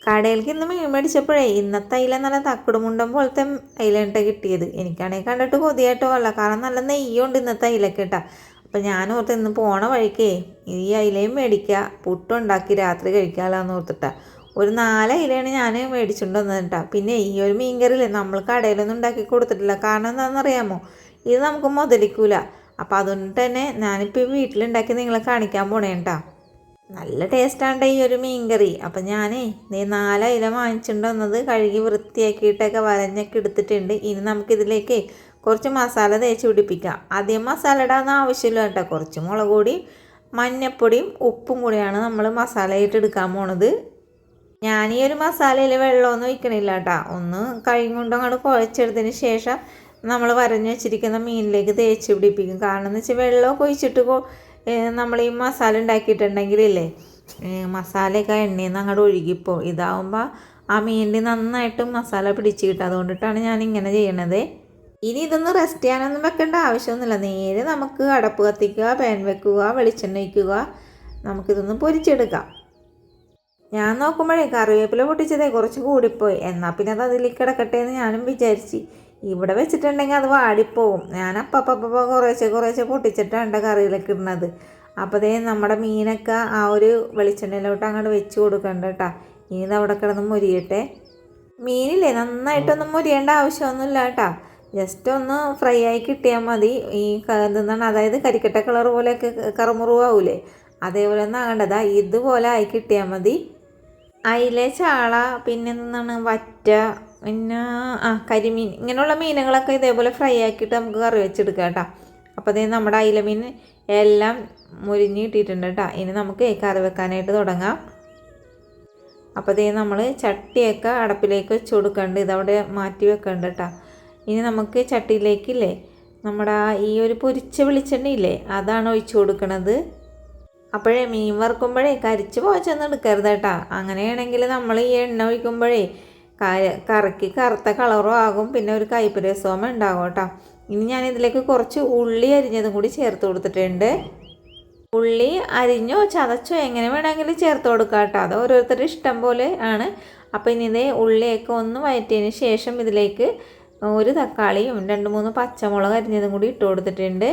കടയിലേക്ക് ഇന്ന് മീൻ മേടിച്ചപ്പോഴേ ഇന്നത്തെ അയില നല്ല തക്കുടുമുണ്ടൻ പോലത്തെ അയിലട്ട കിട്ടിയത്. എനിക്കാണെങ്കിൽ കണ്ടിട്ട് കൊതിയായിട്ടോ അല്ല, കാരണം നല്ല നെയ്യുണ്ട് ഇന്നത്തെ അയിലക്ക് കേട്ടാ. അപ്പം ഞാൻ ഓർത്ത് ഇന്ന് പോണ വഴിക്കേ ഈ അയിലയും മേടിക്കുക, പുട്ടുണ്ടാക്കി രാത്രി കഴിക്കാമല്ലോ ഓർത്തിട്ടാ. ഒരു 4 അയിലയാണ് ഞാൻ മേടിച്ചുകൊണ്ട് വന്നിട്ടാ. പിന്നെ ഈ ഒരു മീൻകറിയില്ലേ നമ്മൾ കടയിലൊന്നും ഉണ്ടാക്കി കൊടുത്തിട്ടില്ല. കാരണം എന്താണെന്നറിയാമോ, ഇത് നമുക്ക് മുതലിക്കൂല. അപ്പം അതുകൊണ്ട് തന്നെ ഞാനിപ്പോൾ ഈ വീട്ടിലുണ്ടാക്കി നിങ്ങളെ കാണിക്കാൻ പോണേട്ടാ. നല്ല ടേസ്റ്റാണ്ട് ഈ ഒരു മീൻകറി. അപ്പം ഞാനേ 4 അയില വാങ്ങിച്ചുകൊണ്ട് വന്നത് കഴുകി വൃത്തിയാക്കിയിട്ടൊക്കെ വരഞ്ഞൊക്കെ എടുത്തിട്ടുണ്ട്. ഇനി നമുക്കിതിലേക്ക് കുറച്ച് മസാല തേച്ച് പിടിപ്പിക്കാം. ആദ്യം മസാല ഇടാൻ ആവശ്യമില്ല കേട്ടോ. കുറച്ച് മുളക് പൊടിയും മഞ്ഞപ്പൊടിയും ഉപ്പും കൂടിയാണ് നമ്മൾ മസാലയായിട്ട് എടുക്കാൻ പോണത്. ഞാൻ ഈ ഒരു മസാലയിൽ വെള്ളമൊന്നും ഒഴിക്കണില്ല കേട്ടോ. ഒന്ന് കൈ കൊണ്ട് അങ്ങോട്ട് കുഴച്ചെടുത്തതിന് ശേഷം നമ്മൾ വരഞ്ഞ് വെച്ചിരിക്കുന്ന മീനിലേക്ക് തേച്ച് പിടിപ്പിക്കും. കാരണം എന്ന് വെച്ചാൽ വെള്ളമൊക്കെ ഒഴിച്ചിട്ട് നമ്മൾ ഈ മസാല ഉണ്ടാക്കിയിട്ടുണ്ടെങ്കിലല്ലേ മസാലയൊക്കെ എണ്ണയിൽ നിന്ന് അങ്ങോട്ട് ഒഴുകിപ്പോൾ ഇതാവുമ്പോൾ ആ മീനിൽ നന്നായിട്ട് മസാല പിടിച്ച് കിട്ടും. അതുകൊണ്ടിട്ടാണ് ഞാൻ ഇങ്ങനെ ചെയ്യണത്. ഇനി ഇതൊന്ന് റെസ്റ്റ് ചെയ്യാനൊന്നും വെക്കേണ്ട ആവശ്യമൊന്നുമില്ല. നേരെ നമുക്ക് അടപ്പ് കത്തിക്കുക, പാൻ വെക്കുക, വെളിച്ചെണ്ണ ഒഴിക്കുക, നമുക്കിതൊന്ന് പൊരിച്ചെടുക്കാം. ഞാൻ നോക്കുമ്പോഴേ കറിവേപ്പില പൊട്ടിച്ചതേ കുറച്ച് കൂടിപ്പോയി. എന്നാൽ പിന്നെ അത് അതിലേക്ക് കിടക്കട്ടെ എന്ന് ഞാനും വിചാരിച്ച്. ഇവിടെ വെച്ചിട്ടുണ്ടെങ്കിൽ അത് വാടിപ്പോവും. ഞാൻ അപ്പം കുറേശ്ശെ പൊട്ടിച്ചിട്ടാണ് കറിയിലേക്ക് ഇടുന്നത്. അപ്പോൾ നമ്മുടെ മീനൊക്കെ ആ ഒരു വെളിച്ചെണ്ണയിലോട്ട് അങ്ങോട്ട് വെച്ച് കൊടുക്കണ്ട കേട്ടോ. ഇനി ഇത് അവിടെ കിടന്ന് മുരിയട്ടെ. മീനില്ലേ നന്നായിട്ടൊന്നും മുരിയേണ്ട ആവശ്യമൊന്നുമില്ല കേട്ടോ. ജസ്റ്റ് ഒന്ന് ഫ്രൈ ആയി കിട്ടിയാൽ മതി. ഈ എന്താണ്, അതായത് കരിക്കട്ട കളർ പോലെയൊക്കെ കറുമുറുവാവൂലേ, അതേപോലെ ഒന്നും ആകേണ്ടതാ. ഇതുപോലെ ആയി കിട്ടിയാൽ മതി. അയില, ചാള, പിന്നെ എന്താണ് വറ്റ, പിന്നെ കരിമീൻ, ഇങ്ങനെയുള്ള മീനുകളൊക്കെ ഇതേപോലെ ഫ്രൈ ആക്കിയിട്ട് നമുക്ക് കറി വെച്ചെടുക്കാം കേട്ടോ. അപ്പോൾ നമ്മുടെ അയില മീൻ എല്ലാം മുരിഞ്ഞ് കിട്ടിയിട്ടുണ്ട് കേട്ടോ. ഇനി നമുക്ക് കറി വെക്കാനായിട്ട് തുടങ്ങാം. അപ്പോൾ നമ്മൾ ചട്ടിയൊക്കെ അടപ്പിലേക്ക് വെച്ച് കൊടുക്കേണ്ടത്, ഇതവിടെ മാറ്റി വെക്കേണ്ട കേട്ടോ. ഇനി നമുക്ക് ചട്ടിയിലേക്കില്ലേ നമ്മുടെ ഈ ഒരു പൊരിച്ച വെളിച്ചെണ്ണയില്ലേ അതാണ് ഒഴിച്ചു കൊടുക്കണത്. അപ്പോഴേ മീൻ വറുക്കുമ്പോഴേ കരിച്ച് പോച്ചൊന്നും എടുക്കരുത് കേട്ടോ. അങ്ങനെയാണെങ്കിൽ നമ്മൾ ഈ എണ്ണ ഒഴിക്കുമ്പോഴേ കറിക്ക് കറുത്ത കളറും ആകും, പിന്നെ ഒരു കയ്പ്പ് രസവും ഉണ്ടാകും കേട്ടോ. ഇനി ഞാനിതിലേക്ക് കുറച്ച് ഉള്ളി അരിഞ്ഞതും കൂടി ചേർത്ത് കൊടുത്തിട്ടുണ്ട്. ഉള്ളി അരിഞ്ഞോ ചതച്ചോ എങ്ങനെ വേണമെങ്കിലും ചേർത്ത് കൊടുക്കാം കേട്ടോ. അത് ഓരോരുത്തരുടെ ഇഷ്ടം പോലെ ആണ്. അപ്പോൾ ഇനി ഇതേ ഉള്ളിയൊക്കെ ഒന്ന് വഴറ്റിയതിന് ശേഷം ഇതിലേക്ക് ഒരു തക്കാളിയും 2-3 പച്ചമുളക് അരിഞ്ഞതും കൂടി ഇട്ട് കൊടുത്തിട്ടുണ്ട്.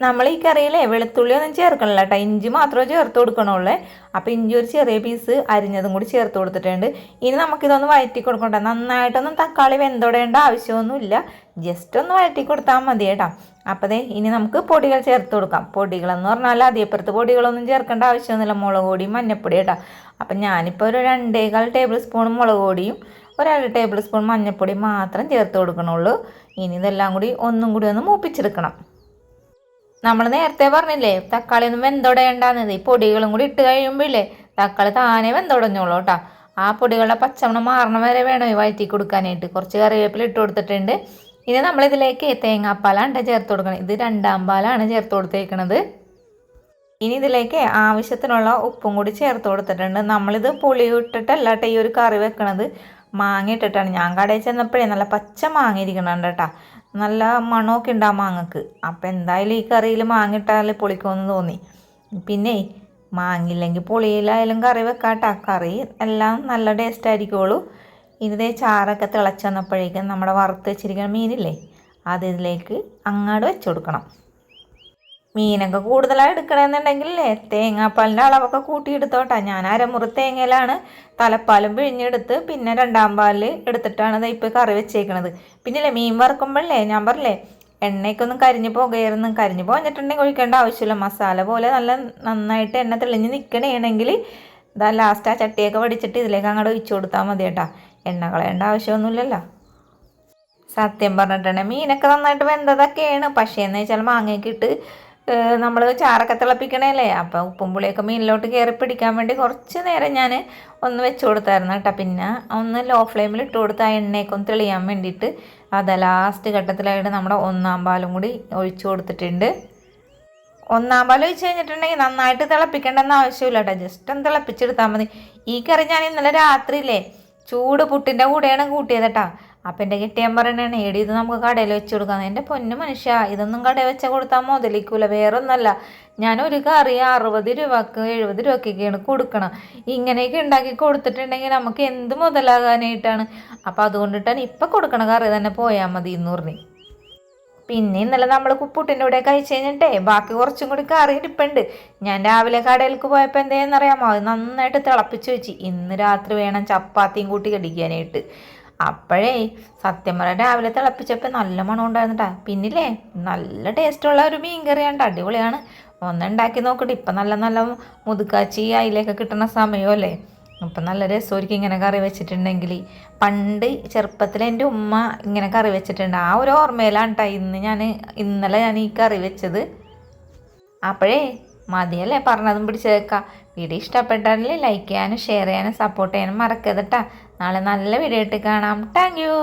നമ്മൾ ഈ കറിയിലെ വെളുത്തുള്ളി ഒന്നും ചേർക്കണില്ല കേട്ടോ, ഇഞ്ചി മാത്രമേ ചേർത്ത് കൊടുക്കണുള്ളൂ. അപ്പോൾ ഇഞ്ചി ഒരു ചെറിയ പീസ് അരിഞ്ഞതും കൂടി ചേർത്ത് കൊടുത്തിട്ടുണ്ട്. ഇനി നമുക്കിതൊന്ന് വഴറ്റി കൊടുക്കണ്ട. നന്നായിട്ടൊന്നും തക്കാളി വെന്തോടേണ്ട ആവശ്യമൊന്നുമില്ല, ജസ്റ്റ് ഒന്ന് വഴറ്റി കൊടുത്താൽ മതി കേട്ടോ. അപ്പോൾ ഇനി നമുക്ക് പൊടികൾ ചേർത്ത് കൊടുക്കാം. പൊടികളെന്ന് പറഞ്ഞാൽ അതേപ്പുറത്ത് പൊടികളൊന്നും ചേർക്കേണ്ട ആവശ്യമൊന്നുമില്ല. മുളക് പൊടിയും മഞ്ഞൾപ്പൊടി കേട്ടോ. അപ്പം ഞാനിപ്പോൾ ഒരു 2.25 ടേബിൾ സ്പൂൺ മുളക് പൊടിയും 1 ടേബിൾ സ്പൂൺ മഞ്ഞൾപ്പൊടി മാത്രം ചേർത്ത് കൊടുക്കണുള്ളൂ. ഇനി ഇതെല്ലാം കൂടി ഒന്നും കൂടി ഒന്ന് മൂപ്പിച്ചെടുക്കണം. നമ്മൾ നേരത്തെ പറഞ്ഞില്ലേ തക്കാളി ഒന്നും വെന്തൊടയേണ്ടാന്നത്. ഈ പൊടികളും കൂടി ഇട്ട് കഴിയുമ്പോഴേ തക്കാളി താനെ വെന്തൊടഞ്ഞോളൂ കേട്ടോ. ആ പൊടികളുടെ പച്ചമണം മാറണ വരെ വേണം ഈ വഴറ്റി കൊടുക്കാനായിട്ട്. കുറച്ച് കറിവേപ്പില ഇട്ട് കൊടുത്തിട്ടുണ്ട്. ഇനി നമ്മളിതിലേക്ക് തേങ്ങാപ്പാലാണ് ചേർത്ത് കൊടുക്കണം. ഇത് 2-ാം പാലാണ് ചേർത്ത് കൊടുത്തേക്കണത്. ഇനി ഇതിലേക്ക് ആവശ്യത്തിനുള്ള ഉപ്പും കൂടി ചേർത്ത് കൊടുത്തിട്ടുണ്ട്. നമ്മളിത് പുളി ഇട്ടിട്ടല്ല കേട്ടോ ഈ ഒരു കറി വെക്കണത്, മാങ്ങ ഇട്ടിട്ടാണ്. ഞാൻ കടയിൽ ചെന്നപ്പോഴേ നല്ല പച്ച മാങ്ങ ഇരിക്കണുണ്ട് കേട്ടോ. നല്ല മണമൊക്കെ ഉണ്ടാകും മാങ്ങക്ക്. അപ്പം എന്തായാലും ഈ കറിയിൽ മാങ്ങ ഇട്ടാൽ പുളിക്കുമെന്ന് തോന്നി. പിന്നെ മാങ്ങില്ലെങ്കിൽ പുളിയിലായാലും കറി വെക്കാട്ടോ. കറി എല്ലാം നല്ല ടേസ്റ്റ് ആയിരിക്കുള്ളൂ. ഇതേ ചാറൊക്കെ തിളച്ച് വന്നപ്പോഴേക്കും നമ്മുടെ വറുത്ത് വെച്ചിരിക്കുന്ന മീനില്ലേ അത് ഇതിലേക്ക് അങ്ങോട്ട് വെച്ച് കൊടുക്കണം. മീനൊക്കെ കൂടുതലായി എടുക്കണമെന്നുണ്ടെങ്കിലേ തേങ്ങാപ്പാലിൻ്റെ അളവൊക്കെ കൂട്ടിയെടുത്തോട്ടെ. ഞാൻ അരമുറി തേങ്ങയിലാണ് തലപ്പാലും പിഴിഞ്ഞെടുത്ത് പിന്നെ 2-ാം പാലിൽ എടുത്തിട്ടാണ് ഇപ്പോൾ കറി വെച്ചേക്കണത്. പിന്നില്ലേ മീൻ വറുക്കുമ്പോഴല്ലേ ഞാൻ പറഞ്ഞില്ലേ എണ്ണയ്ക്കൊന്നും കരിഞ്ഞു പോകയായിരുന്നു. കരിഞ്ഞു പോഞ്ഞിട്ടുണ്ടെങ്കിൽ ഒഴിക്കേണ്ട ആവശ്യമില്ല. മസാല പോലെ നല്ല നന്നായിട്ട് എണ്ണ തെളിഞ്ഞ് നിൽക്കണമെങ്കിൽ ഇതാ ലാസ്റ്റ് ആ ചട്ടിയൊക്കെ വടിച്ചിട്ട് ഇതിലേക്ക് അങ്ങോട്ട് ഒഴിച്ചു കൊടുത്താൽ മതി കേട്ടോ. എണ്ണ കളയേണ്ട ആവശ്യമൊന്നുമില്ലല്ലോ. സത്യം പറഞ്ഞിട്ടുണ്ടെങ്കിൽ മീനൊക്കെ നന്നായിട്ട് വെന്തതൊക്കെയാണ്. പക്ഷേ എന്ന് വെച്ചാൽ മാങ്ങയൊക്കെ ഇട്ട് നമ്മൾ ചാറൊക്കെ തിളപ്പിക്കണല്ലേ. അപ്പോൾ ഉപ്പും പുളിയൊക്കെ മീനിലോട്ട് കയറി പിടിക്കാൻ വേണ്ടി കുറച്ച് നേരം ഞാൻ ഒന്ന് വെച്ച് കൊടുത്തായിരുന്നു കേട്ടോ. പിന്നെ ഒന്ന് ലോ ഫ്ലെയിമിൽ ഇട്ട് കൊടുത്ത് ആ എണ്ണയൊക്കെ ഒന്ന് തെളിയാൻ വേണ്ടിയിട്ട് അത് ലാസ്റ്റ് ഘട്ടത്തിലായിട്ട് നമ്മുടെ 1-ാം പാലും കൂടി ഒഴിച്ചു കൊടുത്തിട്ടുണ്ട്. 1-ാം പാൽ ഒഴിച്ച് കഴിഞ്ഞിട്ടുണ്ടെങ്കിൽ നന്നായിട്ട് തിളപ്പിക്കേണ്ടെന്ന് ആവശ്യമില്ല കേട്ടോ. ജസ്റ്റ് ഒന്ന് തിളപ്പിച്ചെടുത്താൽ മതി. ഈ കറി ഞാൻ ഇന്നലെ രാത്രിയില്ലേ ചൂട് പുട്ടിൻ്റെ കൂടെയാണ് കൂട്ടിയത് കേട്ടോ. അപ്പം എൻ്റെ കെട്ടിയാൻ പറയണേ എടി ഇത് നമുക്ക് കടയിൽ വെച്ച് കൊടുക്കാം. എൻ്റെ പൊന്നു മനുഷ്യ, ഇതൊന്നും കടയിൽ വെച്ചാൽ കൊടുത്താൽ മുതലിക്കൂല. വേറൊന്നല്ല, ഞാൻ ഒരു കറി 60 രൂപക്ക് 70 രൂപയ്ക്കൊക്കെയാണ് കൊടുക്കണം. ഇങ്ങനെയൊക്കെ ഉണ്ടാക്കി കൊടുത്തിട്ടുണ്ടെങ്കിൽ നമുക്ക് എന്ത് മുതലാകാനായിട്ടാണ്. അപ്പം അതുകൊണ്ടിട്ടാണ് ഇപ്പം കൊടുക്കണ കറി തന്നെ പോയാൽ മതി എന്ന് പറഞ്ഞു. പിന്നെ ഇന്നലെ നമ്മൾ കുപ്പുട്ടിൻ്റെ കൂടെ കഴിച്ച് കഴിഞ്ഞിട്ടേ ബാക്കി കുറച്ചും കൂടി കറി ഇരിപ്പുണ്ട്. ഞാൻ രാവിലെ കടയിലേക്ക് പോയപ്പോൾ എന്തേന്നറിയാമോ, അത് നന്നായിട്ട് തിളപ്പിച്ച് വെച്ച് ഇന്ന് രാത്രി വേണം ചപ്പാത്തിയും കൂട്ടി കടിക്കാനായിട്ട്. അപ്പോഴേ സത്യം പറയാൻ രാവിലെ തിളപ്പിച്ചപ്പോൾ നല്ല മണം ഉണ്ടായിരുന്നിട്ടാ. പിന്നില്ലേ നല്ല ടേസ്റ്റുള്ള ഒരു മീൻ കറിയാണ്, അടിപൊളിയാണ്. ഒന്നുണ്ടാക്കി നോക്കട്ടെ. ഇപ്പം നല്ല നല്ല മുതുക്കാച്ചി അതിലേക്ക് കിട്ടുന്ന സമയമല്ലേ, അപ്പം നല്ല രസമായിരിക്കും ഇങ്ങനെ കറി വെച്ചിട്ടുണ്ടെങ്കിൽ. പണ്ട് ചെറുപ്പത്തിൽ എൻ്റെ ഉമ്മ ഇങ്ങനെ കറി വെച്ചിട്ടുണ്ട്. ആ ഒരു ഓർമ്മയിലാണ് കേട്ടോ ഇന്നലെ ഞാൻ ഈ കറി വെച്ചത്. അപ്പോഴേ മതിയല്ലേ പറഞ്ഞതും പിടിച്ചേക്കാം. വീഡിയോ ഇഷ്ടപ്പെട്ടാൽ ലൈക്ക് ചെയ്യാനും ഷെയർ ചെയ്യാനും സപ്പോർട്ട് ചെയ്യാനും മറക്കരുത് കേട്ടോ. നാളെ നല്ല വീഡിയോ ആയിട്ട് കാണാം. Thank you.